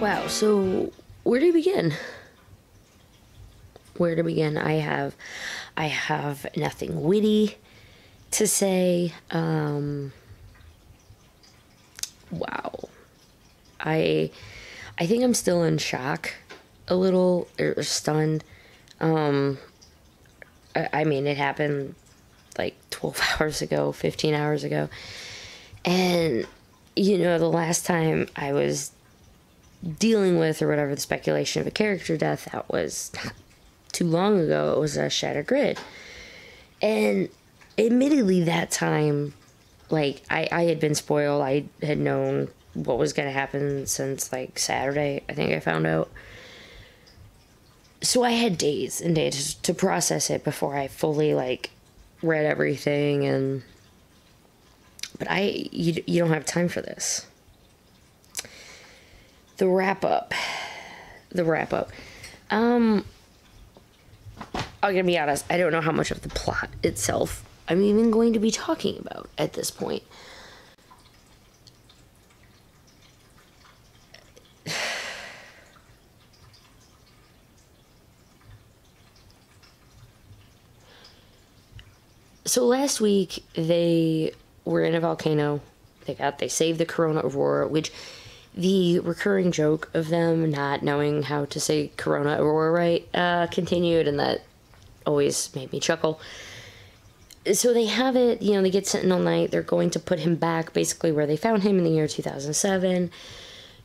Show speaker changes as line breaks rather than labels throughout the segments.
Wow, so where do you begin? Where to begin? I have nothing witty to say. Wow. I think I'm still in shock a little, or stunned. I mean, it happened like 12 hours ago, 15 hours ago. And, you know, the last time I was dealing with, or whatever, the speculation of a character death, that was not too long ago. It was a Shattered Grid. And admittedly, that time, like, I had been spoiled. I had known what was going to happen since, like, Saturday, I think I found out. So I had days and days to process it before I fully, like, read everything. And but you don't have time for this. The wrap up. I'm gonna be honest, I don't know how much of the plot itself I'm even going to be talking about at this point. So last week they were in a volcano. They saved the Corona Aurora, which the recurring joke of them not knowing how to say Corona Aurora right continued, and that always made me chuckle. So they have it, you know, they get Sentinel Knight. They're going to put him back basically where they found him in the year 2007.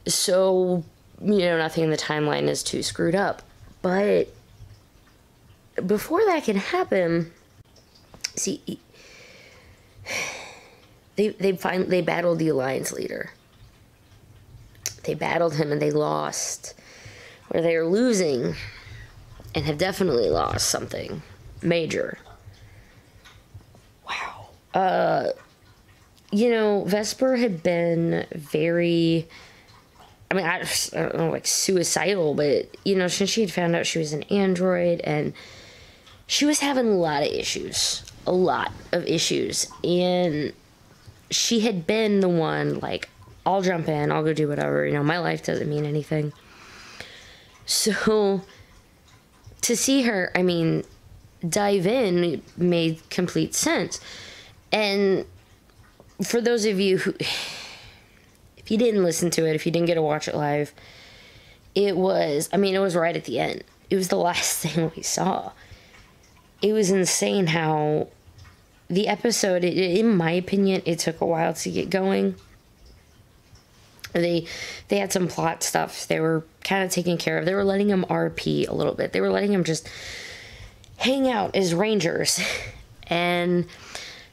So, you know, nothing in the timeline is too screwed up. But before that can happen, see, they battled the Alliance leader. They battled him and they lost. Or they are losing and have definitely lost something major. Wow. You know, Vesper had been very, I mean, I don't know, like suicidal, but, you know, since she had found out she was an android, and she was having a lot of issues. A lot of issues. And she had been the one, like, I'll jump in, I'll go do whatever, you know, my life doesn't mean anything. So, to see her, I mean, dive in made complete sense. And for those of you who, if you didn't listen to it, if you didn't get to watch it live, it was, I mean, it was right at the end. It was the last thing we saw. It was insane how the episode, in my opinion, it took a while to get going. They had some plot stuff they were kind of taking care of. They were letting him RP a little bit. They were letting him just hang out as rangers. And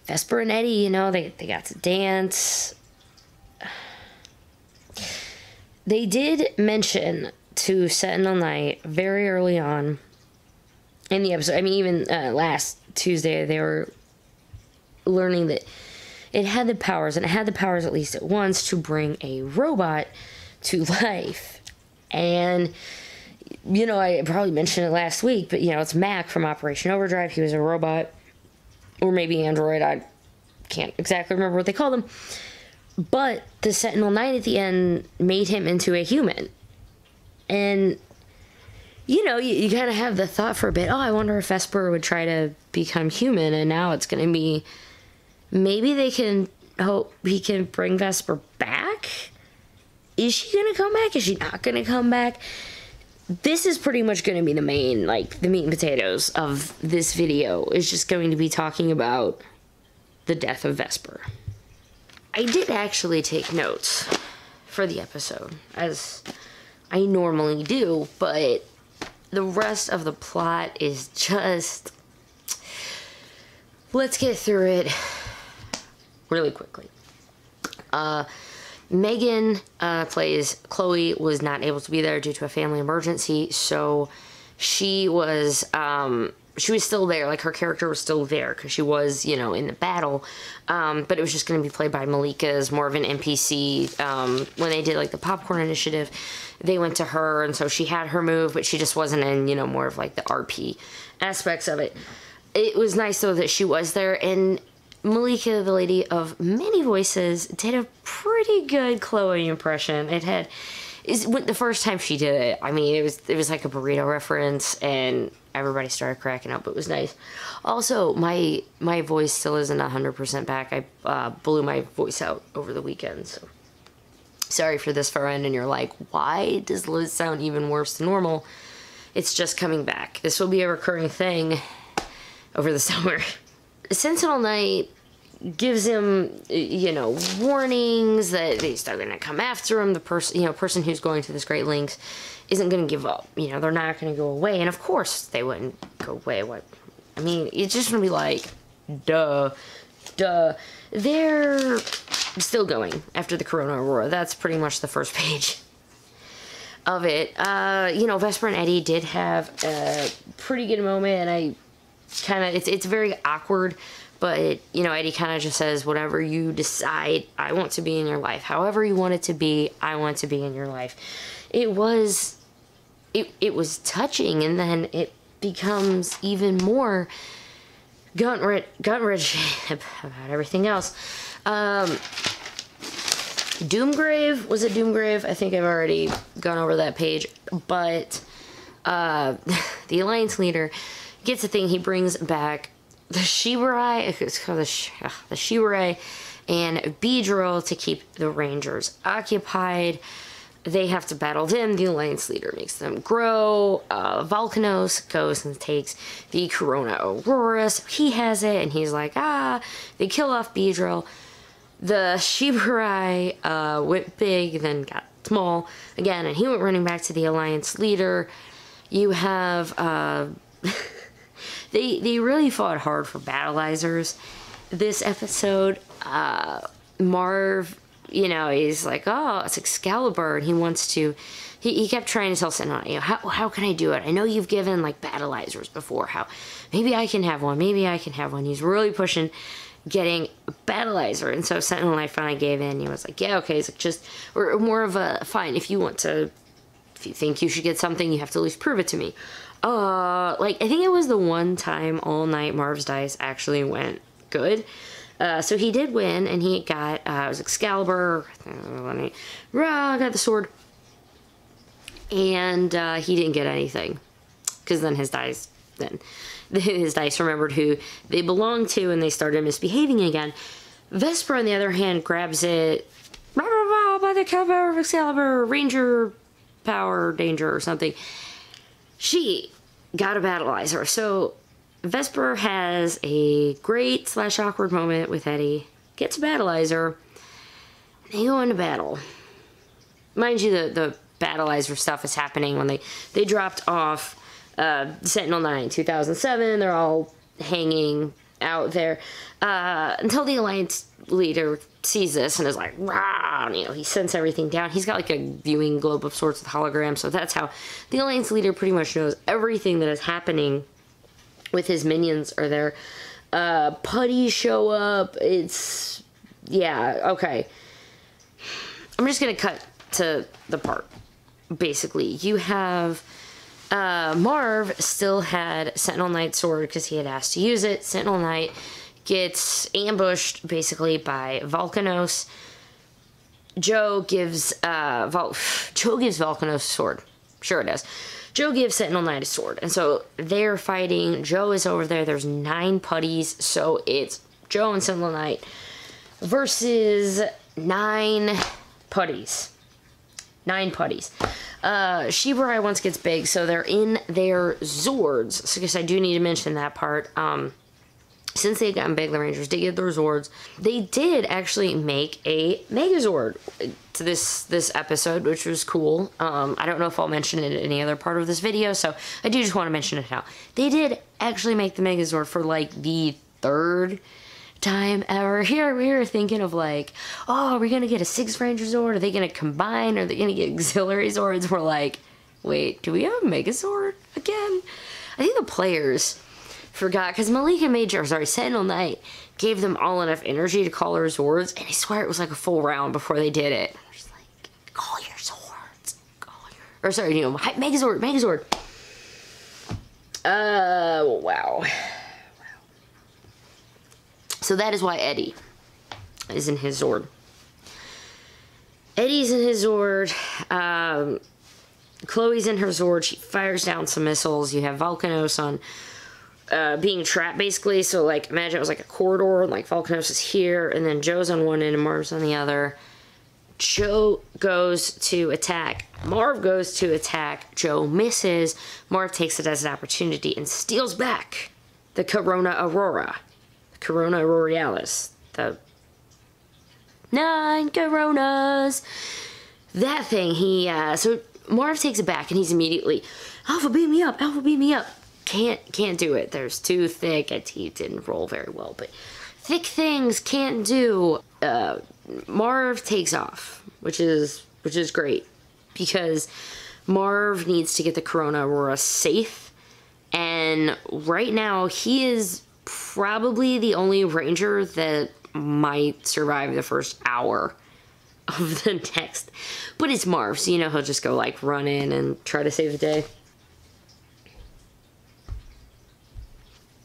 Vesper and Eddie, you know, they got to dance. They did mention to Sentinel Knight very early on in the episode. I mean, even last Tuesday, they were learning that it had the powers, and it had the powers at least at once, to bring a robot to life. And, you know, I probably mentioned it last week, but, you know, it's Mac from Operation Overdrive. He was a robot, or maybe android. I can't exactly remember what they called him. But the Sentinel Knight at the end made him into a human. And, you know, you kind of have the thought for a bit, oh, I wonder if Vesper would try to become human, and now it's going to be, maybe they can hope he can bring Vesper back? Is she going to come back? Is she not going to come back? This is pretty much going to be the main, like, the meat and potatoes of this video. Is just going to be talking about the death of Vesper. I did actually take notes for the episode, as I normally do, but the rest of the plot is just, let's get through it really quickly. Meghan plays Chloe, was not able to be there due to a family emergency, so she was still there, like her character was still there, because she was, you know, in the battle, but it was just going to be played by Malika as more of an NPC. When they did, like, the Popcorn Initiative, they went to her, and so she had her move, but she just wasn't in, you know, more of, like, the RP aspects of it. It was nice, though, that she was there, and Malika, the lady of many voices, did a pretty good Chloe impression. It the first time she did it, I mean, it was like a burrito reference, and everybody started cracking up. It was nice. Also, my voice still isn't 100% back. I blew my voice out over the weekend, so sorry for this far end. And you're like, why does Liz sound even worse than normal? It's just coming back. This will be a recurring thing over the summer. Sentinel Knight gives him, you know, warnings that they're still gonna come after him. The person who's going to this great lengths isn't gonna give up. You know, they're not gonna go away. And of course they wouldn't go away. What? I mean, it's just gonna be like, duh. They're still going after the Corona Aurora. That's pretty much the first page of it. You know, Vesper and Eddie did have a pretty good moment, and I kind of, it's very awkward. But, you know, Eddie kind of just says, whatever you decide, I want to be in your life. However you want it to be, I want to be in your life. It was touching, and then it becomes even more gut-wrenching about everything else. Doomgrave, was it Doomgrave? I think I've already gone over that page. But the Alliance leader gets a thing. He brings back the Shiburai, it's called the Shiburai, and Beedrill to keep the Rangers occupied. They have to battle them. The Alliance leader makes them grow. Volcanos goes and takes the Corona Aurora, so he has it, and he's like, they kill off Beedrill. The Shiburai went big, then got small again, and he went running back to the Alliance leader. You have, They really fought hard for battleizers this episode. Marv, you know, he's like, oh, it's Excalibur, and he wants to, he kept trying to tell Sentinel, you know, how can I do it? I know you've given, like, battleizers before. Maybe I can have one. He's really pushing getting a battleizer, and so Sentinel Knight finally gave in. He was like, yeah, okay. It's like, just, or more of a, fine, if you think you should get something, you have to at least prove it to me. Like, I think it was the one time all night Marv's dice actually went good. So he did win, and he got, it was Excalibur, got the sword, and, he didn't get anything, because then his dice remembered who they belonged to, and they started misbehaving again. Vesper, on the other hand, grabs it, by the cover of Excalibur, Ranger power, danger, or something. She got a battleizer. So Vesper has a great / awkward moment with Eddie, gets a battleizer, and they go into battle. Mind you, the battleizer stuff is happening when they dropped off Sentinel 9 2007. They're all hanging out there until the Alliance leader sees this and is like, rah, you know, he sends everything down. He's got like a viewing globe of sorts with hologram, so that's how the Alliance leader pretty much knows everything that is happening with his minions are there. Putties show up. It's, yeah, okay. I'm just gonna cut to the part. Basically, you have Marv still had Sentinel Knight's sword because he had asked to use it. Sentinel Knight gets ambushed basically by Volcanos. Joe gives Volcanos a sword. Sure it does. Joe gives Sentinel Knight a sword, and so they're fighting. Joe is over there. There's 9 putties, so it's Joe and Sentinel Knight versus 9 putties. 9 putties. Shiburai once gets big, so they're in their Zords. So I guess I do need to mention that part. Since they'd gotten big, the Rangers did get their Zords. They did actually make a Megazord to this episode, which was cool. I don't know if I'll mention it in any other part of this video, so I do just want to mention it now. They did actually make the Megazord for like the 3rd time ever. Here we were thinking of like, oh, are we gonna get a 6 Ranger Zord? Are they gonna combine? Are they gonna get auxiliary Zords? We're like, wait, do we have a Megazord again? I think the players forgot, because Sentinel Knight gave them all enough energy to call her Zords, and I swear it was like a full round before they did it. I was like, call your Zords. Or sorry, you know, Megazord. Wow. So that is why Eddie is in his Zord. Eddie's in his Zord. Chloe's in her Zord. She fires down some missiles. You have Volcanos on being trapped, basically. So, like, imagine it was like a corridor, and, like, Volcanos is here, and then Joe's on one end and Marv's on the other. Joe goes to attack. Marv goes to attack. Joe misses. Marv takes it as an opportunity and steals back the Corona Aurora. The Corona Aurealis. The 9 Coronas. That thing, so Marv takes it back and he's immediately, Alpha, beam me up, Alpha, beam me up. Can't do it. There's too thick. He didn't roll very well, but thick things can't do. Marv takes off, which is great, because Marv needs to get the Corona Aurora safe, and right now he is probably the only ranger that might survive the first hour of the next. But it's Marv, so you know he'll just go like run in and try to save the day.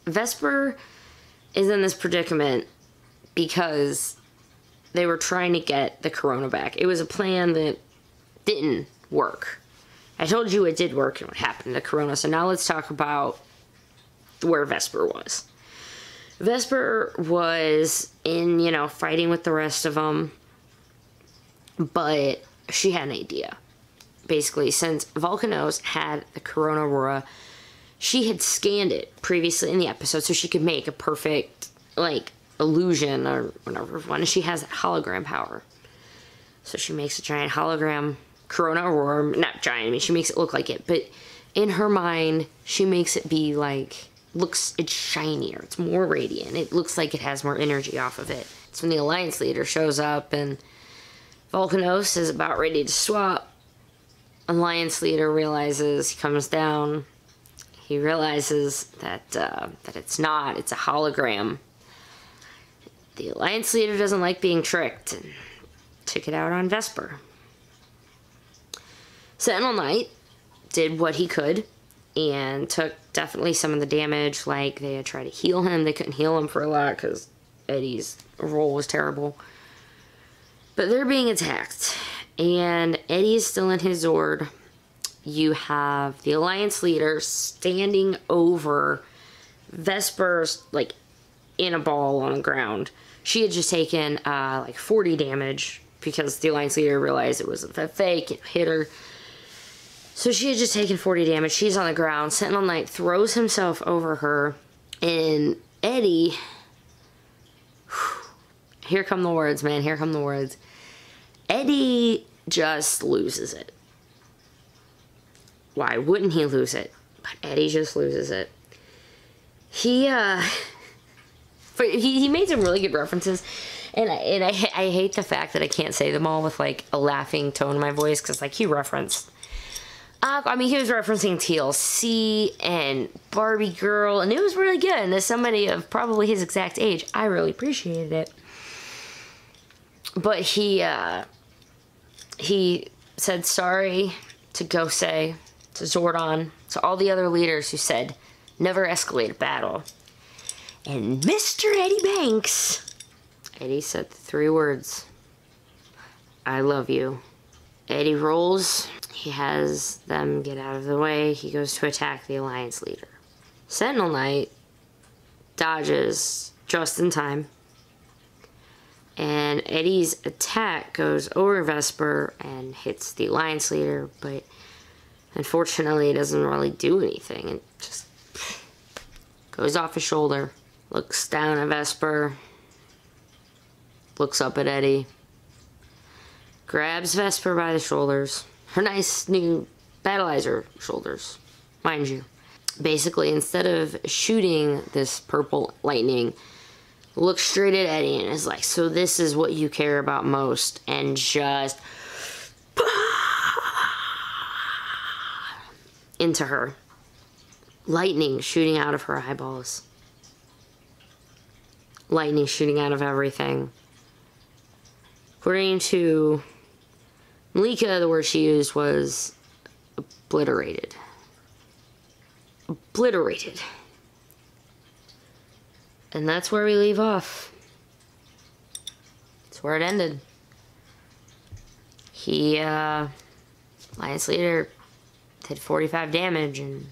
Vesper is in this predicament because they were trying to get the Corona back. It was a plan that didn't work. I told you it did work and what happened to Corona. So now let's talk about where Vesper was. Vesper was in, fighting with the rest of them. But she had an idea. Basically, since Volcanos had the Corona Aurora, she had scanned it previously in the episode so she could make a perfect, illusion or whatever one. And she has that hologram power. So she makes a giant hologram Corona Aurora. Not giant, I mean, she makes it look like it. But in her mind, she makes it be it's shinier. It's more radiant. It looks like it has more energy off of it. It's when the Alliance leader shows up and Volcanos is about ready to swap. Alliance leader realizes, he comes down. He realizes that it's not. It's a hologram. The Alliance leader doesn't like being tricked and took it out on Vesper. Sentinel Knight did what he could and took definitely some of the damage. Like, they had tried to heal him. They couldn't heal him for a lot because Eddie's roll was terrible. But they're being attacked. And Eddie is still in his Zord. You have the Alliance leader standing over Vesper's, in a ball on the ground. She had just taken, 40 damage because the Alliance leader realized it was a fake. It hit her. So she had just taken 40 damage. She's on the ground. Sentinel Knight throws himself over her. And Eddie... Here come the words, man. Here come the words. Eddie just loses it. Why wouldn't he lose it? But Eddie just loses it. He made some really good references. And I hate the fact that I can't say them all with, a laughing tone in my voice. Because, he referenced... he was referencing TLC and Barbie Girl. And it was really good. And as somebody of probably his exact age, I really appreciated it. But he said sorry to Gose, to Zordon, to all the other leaders who said, never escalate a battle. And Mr. Eddie Banks, Eddie said the 3 words, I love you. Eddie rolls, he has them get out of the way, he goes to attack the Alliance leader. Sentinel Knight dodges just in time. And Eddie's attack goes over Vesper and hits the Alliance leader, but unfortunately it doesn't really do anything. It just goes off his shoulder, looks down at Vesper, looks up at Eddie, grabs Vesper by the shoulders, her nice new battleizer shoulders, mind you. Basically, instead of shooting this purple lightning, looks straight at Eddie and is like, so this is what you care about most, and just into her. Lightning shooting out of her eyeballs. Lightning shooting out of everything. According to Malika, the word she used was obliterated. Obliterated. And that's where we leave off. That's where it ended. Alliance Leader did 45 damage, and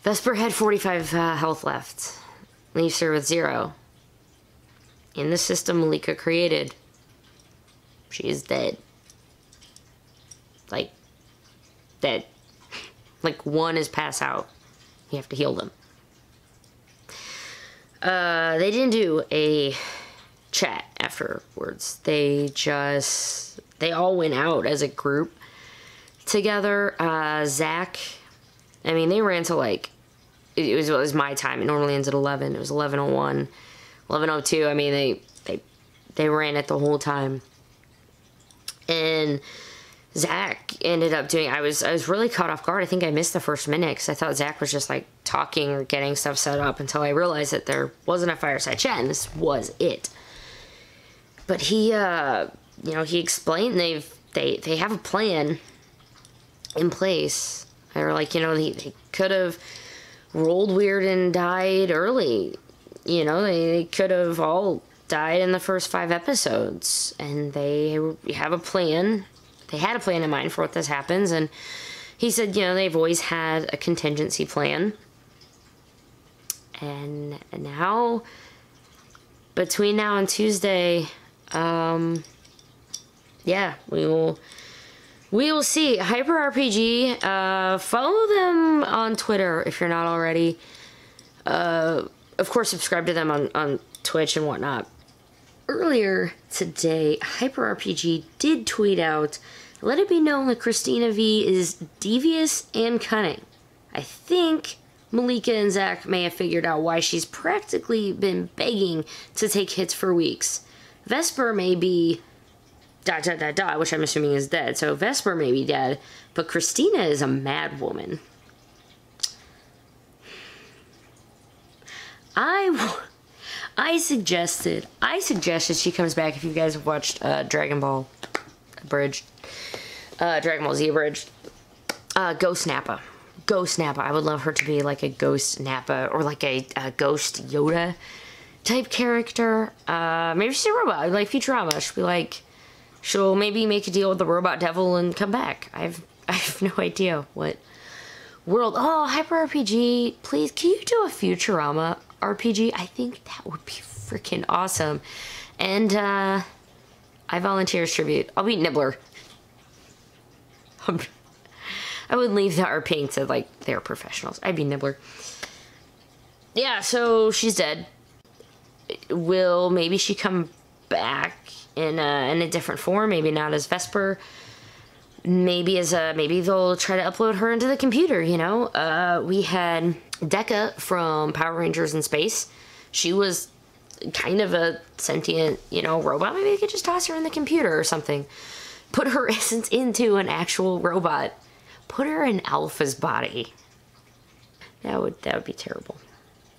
Vesper had 45 health left. Leaves her with 0. In the system Malika created, she is dead. Like, dead. Like, one is pass out. You have to heal them. They didn't do a chat afterwards. They all went out as a group together. Zach, I mean, they ran to like, it was my time. It normally ends at 11. It was 11:01, 11:02. I mean, they ran it the whole time. And Zach ended up doing, I was really caught off guard. I think I missed the first minute because I thought Zach was just like talking or getting stuff set up until I realized that there wasn't a fireside chat, and this was it. But he, he explained they have a plan in place. They were like, they could have rolled weird and died early. They could have all died in the first 5 episodes, and they have a plan. They had a plan in mind for what this happens, and he said, they've always had a contingency plan. And now, between now and Tuesday, yeah, we will see. Hyper RPG, follow them on Twitter if you're not already. Of course, subscribe to them on Twitch and whatnot. Earlier today, Hyper RPG did tweet out, "Let it be known that Christina Vee is devious and cunning. I think Malika and Zach may have figured out why she's practically been begging to take hits for weeks. Vesper may be ... which I'm assuming is dead. So Vesper may be dead, but Christina is a mad woman." I suggested she comes back. If you guys have watched Dragon Ball Abridged, Dragon Ball Z Abridged, Ghost Nappa. I would love her to be like a Ghost Nappa or like a Ghost Yoda type character. Maybe she's a robot, like Futurama. She'll be like, she'll maybe make a deal with the robot devil and come back. I have no idea what world. Oh, Hyper RPG, please, can you do a Futurama RPG? I think that would be freaking awesome. And I volunteer as tribute. I'll be Nibbler. I would leave the RPing to like their professionals. I'd be Nibbler. Yeah, so she's dead. Will maybe she come back in a different form? Maybe not as Vesper. Maybe maybe they'll try to upload her into the computer. We had Dekka from Power Rangers in Space. She was kind of a sentient, robot. Maybe they could just toss her in the computer or something. Put her essence into an actual robot. Put her in Alpha's body. That would be terrible.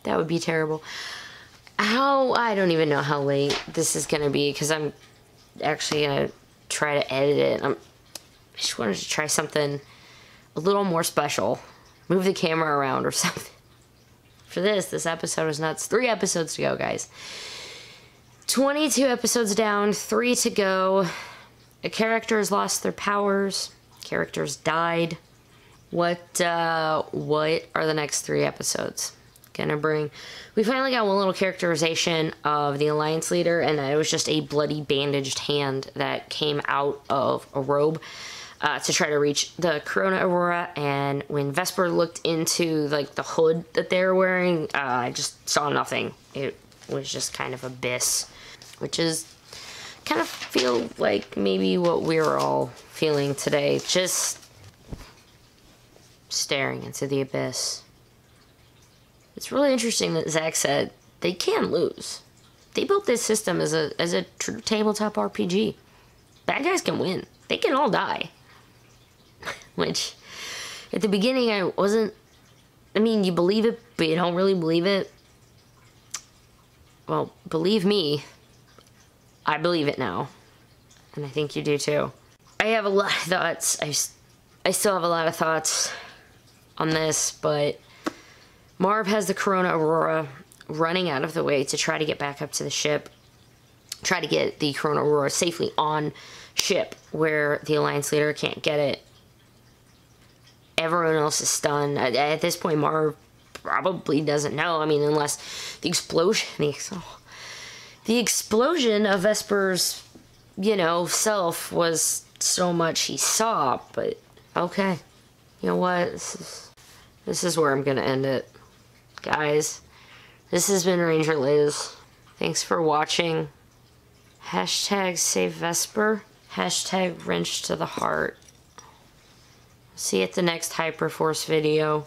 That would be terrible. I don't even know how late this is gonna be, because I'm actually gonna try to edit it. I just wanted to try something a little more special. Move the camera around or something. For this episode is nuts. 3 episodes to go, guys. 22 episodes down, 3 to go. The characters lost their powers. Characters died. What are the next 3 episodes gonna bring? We finally got one little characterization of the Alliance leader, and it was just a bloody bandaged hand that came out of a robe to try to reach the Corona Aurora. And when Vesper looked into like the hood that they were wearing, I just saw nothing. It was just kind of abyss, which is kind of feel like maybe what we were all feeling today, just staring into the abyss. It's really interesting that Zach said they can lose. They built this system as a true tabletop RPG. Bad guys can win. They can all die. Which, at the beginning, I wasn't... I mean, you believe it, but you don't really believe it. Well, believe me, I believe it now. And I think you do too. I have a lot of thoughts. I still have a lot of thoughts on this, but Marv has the Corona Aurora running out of the way to try to get back up to the ship. Try to get the Corona Aurora safely on ship where the Alliance leader can't get it. Everyone else is stunned. At this point, Marv probably doesn't know. I mean, unless the explosion, the explosion of Vesper's, you know, self was so much he saw. But okay, you know what? This is where I'm gonna end it, guys. This has been Ranger Liz. Thanks for watching. Hashtag save Vesper. Hashtag wrench to the heart. See you at the next Hyperforce video.